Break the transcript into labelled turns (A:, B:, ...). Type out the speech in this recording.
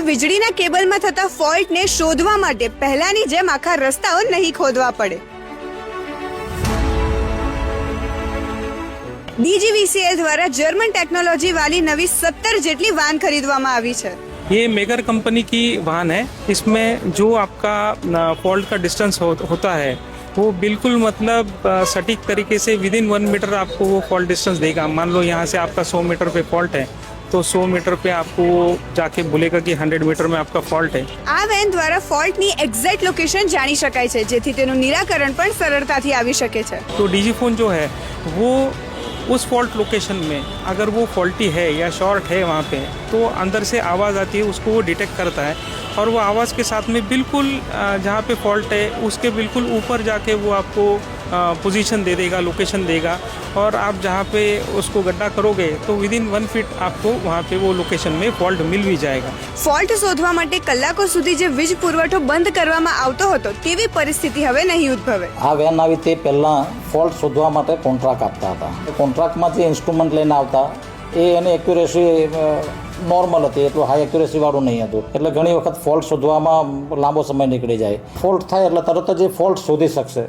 A: હવે વીજળીના કેબલમાં થતા ફોલ્ટને શોધવા માટે પહેલાની જેમ આખા રસ્તાઓ નહીં ખોદવા પડે। DGVCL દ્વારા જર્મન ટેકનોલોજી वाली નવી 17 જેટલી વાન ખરીદવામાં આવી છે।
B: ये मेगर कंपनी की वाहन है। इसमें जो आपका फॉल्ट का डिस्टेंस होता है वो बिल्कुल मतलब सटीक तरीके से विद इन 1 मीटर आपको वो फॉल्ट डिस्टेंस देगा। मान लो यहाँ से आपका 100 मीटर पे फॉल्ट है तो 100 मीटर पे आपको वो जाके बोलेगा कि 100 मीटर में आपका फॉल्ट है।
A: આ વેન દ્વારા ફોલ્ટની એક્ઝેક્ટ લોકેશન જાણી શકાય છે, જેથી તેનું નિરાકરણ પણ સરળતાથી આવી શકે છે।
B: तो डिजीफोन जो है वो उस फॉल्ट लोकेशन में अगर वो फॉल्टी है या शॉर्ट है वहाँ पे तो अंदर से आवाज़ आती है, उसको वो डिटेक्ट करता है और वो आवाज़ के साथ में बिल्कुल जहाँ पे फॉल्ट है उसके बिल्कुल ऊपर जाके वो आपको पोजीशन दे देगा, लोकेशन देगा और आप जहाँ पे उसको गड्ढा करोगे तो विद इन 1 फीट आपको वहाँ पे वो लोकेशन में फॉल्ट मिल भी जाएगा।
A: ફોલ્ટ શોધવા માટે કલાકો સુધી જે વીજ પુરવઠો બંધ કરવામાં આવતો હતો તેવી પરિસ્થિતિ હવે નહીં ઉદ્ભવે।
C: આ વેન આવી તે પહેલાં ફોલ્ટ શોધવા માટે કોન્ટ્રાક્ટ આપતા હતા। કોન્ટ્રાક્ટમાં જે ઇન્સ્ટ્રુમેન્ટ લઈને આવતા એ એની એક્યુરેસી નોર્મલ હતી, એટલું હાઈ એક્યુરેસીવાળું નહીં હતું, એટલે ઘણી વખત ફોલ્ટ શોધવામાં લાંબો સમય નીકળી જાય। ફોલ્ટ થાય એટલે તરત જ એ ફોલ્ટ શોધી શકશે।